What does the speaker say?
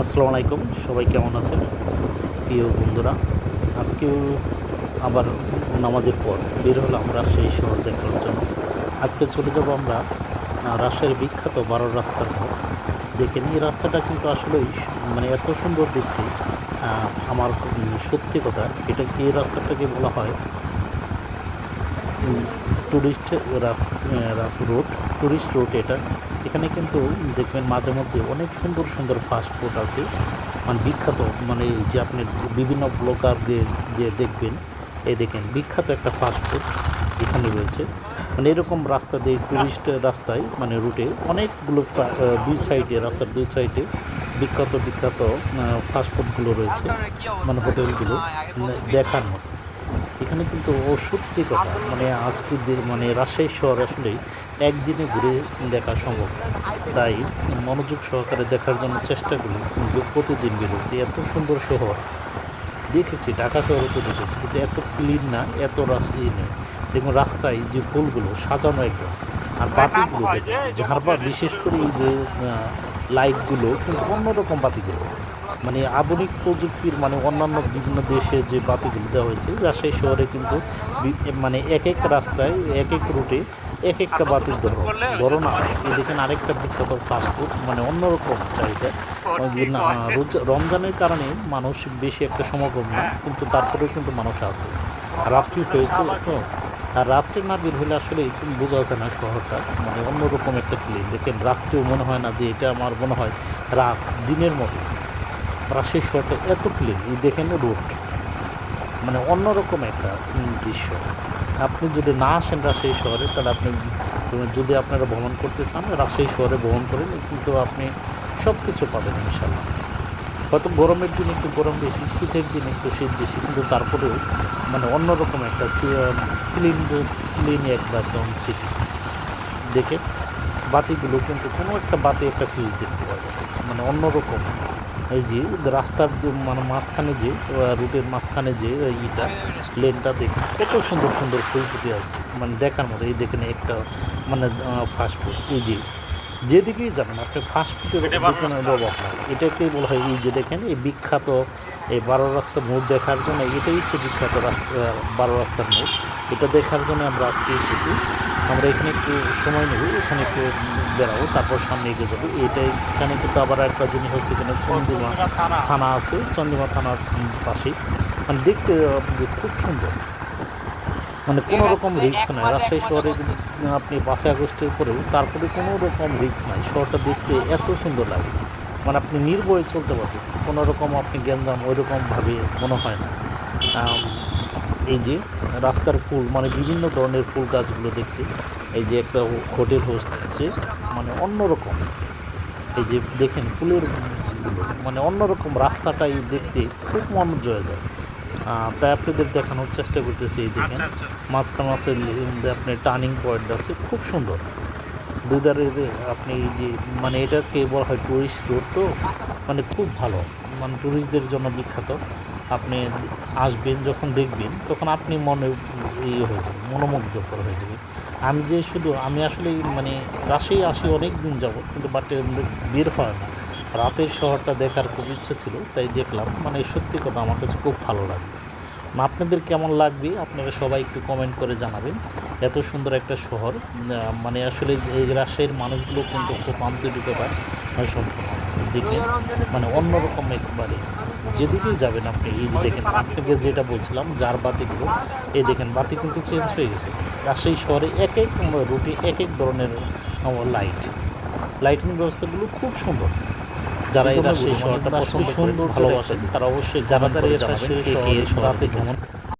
আসসালামু আলাইকুম, সবাই কেমন আছেন প্রিয় বন্ধুরা? আজকেও আবার নামাজের পর বের হলাম রাজশাহী শহর দেখার জন্য। আজকে চলে যাব আমরা রাজশাহীর বিখ্যাত ১২ রাস্তার মোড়। দেখেন এই রাস্তাটা কিন্তু আসলেই মানে এত সুন্দর দেখতে। আমার সত্যি কথা, এই রাস্তাটাকে বলা হয় টুরিস্ট রোড, টুরিস্ট রোড এটা। এখানে কিন্তু দেখবেন মাঝে মধ্যে অনেক সুন্দর সুন্দর ফাস্টফুড আছে, মানে বিখ্যাত, মানে যে আপনি বিভিন্ন ব্লগারদের যে দেখবেন, এই দেখেন বিখ্যাত একটা ফাস্টফুড এখানে রয়েছে। মানে এরকম রাস্তা দিয়ে টুরিস্ট রাস্তায়, মানে রুটে অনেকগুলো দুই সাইডে, রাস্তার দুই সাইডে বিখ্যাত বিখ্যাত ফাস্টফুডগুলো রয়েছে, মানে হোটেলগুলো দেখার মতো। এখানে কিন্তু সত্যি কথা, মানে আজকে মানে রাজশাহী শহর আসলেই একদিনে ঘুরে দেখা সম্ভব না। তাই মনোযোগ সহকারে দেখার জন্য চেষ্টা করি প্রতিদিন বিরতি। এত সুন্দর শহর দেখেছি, ঢাকা শহরে তো দেখেছি, কিন্তু এত ক্লিন না, এত রাস্তাই নেই। দেখুন রাস্তায় যে ফুলগুলো সাজানো একদম, আর বাতিগুলো দেখুন, ঝাড়বা বিশেষ করে এই যে লাইটগুলো কিন্তু অন্যরকম বাতিগুলো, মানে আধুনিক প্রযুক্তির, মানে অন্যান্য বিভিন্ন দেশে যে বাতিগুলো দেওয়া হয়েছে, রাজশাহী শহরে কিন্তু মানে এক এক রাস্তায় এক এক রুটে এক একটা বাতির ধরন আলাদা। এই দেখেন আরেকটা বিখ্যাত ফাস্টফুড, মানে অন্যরকম চাহিদা। রমজানের কারণে মানুষ বেশি একটা সমাগম না, কিন্তু তারপরেও কিন্তু মানুষ আছে। রাত্রি হয়েছে তো, আর রাত্রে না বের হলে আসলে বোঝা যায় না শহরটা, মানে অন্যরকম একটা ক্লিন। দেখেন রাত্রেও মনে হয় না যে এটা, আমার মনে হয় রাত দিনের মতো। রাজশাহী শহরটা এত ক্লিন, এই দেখেন রোড, মানে অন্যরকম একটা দৃশ্য। আপনি যদি না আসেন রাজশাহী শহরে, তাহলে আপনি যদি আপনারা ভ্রমণ করতে চান, রাজশাহী শহরে ভ্রমণ করেন, কিন্তু আপনি সব কিছু পাবেন ইনশাল্লাহ। হয়তো গরমের দিনে একটু গরম বেশি, শীতের দিনে একটু শীত বেশি, কিন্তু তারপরেও মানে অন্যরকম একটা ক্লিন ক্লিন একদম সিটি। দেখে বাতিগুলো কিন্তু কোনো একটা বাতি একটা ফিউজ দেখতে পাবে, মানে অন্যরকম। এই যে রাস্তার মানে মাঝখানে যে রুটের মাঝখানে যে ইটা লেনটা দেখুন, কত সুন্দর সুন্দর ফুল ফুটে আছে, মানে দেখার মতো। এই দেখেন একটা মানে ফাস্টফুড, এই যে যেদিকেই যাবেন আপনি ফাস্টফুডের দোকানের অভাব নাই। এটাকেই বলা হয়, এই যে দেখেন এই বিখ্যাত এই ১২ রাস্তার মোড় দেখার জন্য, এটাই হচ্ছে বিখ্যাত রাস্তা ১২ রাস্তার মোড়। এটা দেখার জন্য আমরা আজকে এসেছি। আমরা এখানে একটু সময় নেব, এখানে একটু বেড়াবো, তারপর সামনে এগিয়ে যাবো। এখানে কিন্তু আবার একটা জিনিস হচ্ছে, এখানে চন্দ্রিমা থানা আছে, চন্দ্রিমা থানার পাশেই। মানে দেখতে খুব সুন্দর, মানে কোনো রকম রিস্ক নাই। রাজশাহী শহরে আপনি ৫ই আগস্টের পরেও তারপরে কোনো রকম রিস্ক নাই। শহরটা দেখতে এত সুন্দর লাগে, মানে আপনি নির্ভয়ে চলতে পারবেন, কোনো রকম আপনি গ্যাঞ্জাম ওই রকমভাবে মনে হয় না। এই যে রাস্তার ফুল, মানে বিভিন্ন ধরনের ফুল গাছগুলো দেখতে, এই যে একটা হোটেল হচ্ছে, মানে অন্যরকম। এই যে দেখেন ফুলের গুলো, মানে অন্যরকম রাস্তাটাই দেখতে খুব মন জয় যায়। তাই আপনাদের দেখানোর চেষ্টা করতেছি। এই দেখেন মাঝখানে আছে আপনি টার্নিং পয়েন্ট আছে, খুব সুন্দর দুধারে আপনি এই যে, মানে এটাকে বলা হয় টুরিস্ট রোড তো, মানে খুব ভালো, মানে ট্যুরিস্টদের জন্য বিখ্যাত। আপনি আসবেন, যখন দেখবেন তখন আপনি মনে ইয়ে হয়ে যাবে, মনোমুগ্ধকর হয়ে যাবে। আমি আসলে মানে রাজশাহী আসি অনেক দিন যাবত, কিন্তু বাট বের হয় না। রাতের শহরটা দেখার খুব ইচ্ছে ছিল, তাই দেখলাম। মানে সত্যি কথা আমার কাছে খুব ভালো লাগে। আপনাদের কেমন লাগবে আপনারা সবাই একটু কমেন্ট করে জানাবেন। এত সুন্দর একটা শহর, মানে আসলে এই রাজশাহীর মানুষগুলো কিন্তু খুব আন্তরিকতা সম্পন্ন। দেখে মানে অন্যরকম একবারে, যেদিকেই যাবেন আপনি। এই যে দেখেন আপনাকে যেটা বলছিলাম, যার বাতিগুলো, এই দেখেন বাতি কিন্তু চেঞ্জ হয়ে গেছে। রাজশাহী শহরে এক এক রুটে এক এক ধরনের লাইটিং ব্যবস্থাগুলো খুব সুন্দর। যারা এই রাজশাহী শহরটা পছন্দ সুন্দর ভালোবাসেন, তারা অবশ্যই যারা এই রাজশাহী শহরে রাতে ভ্রমণ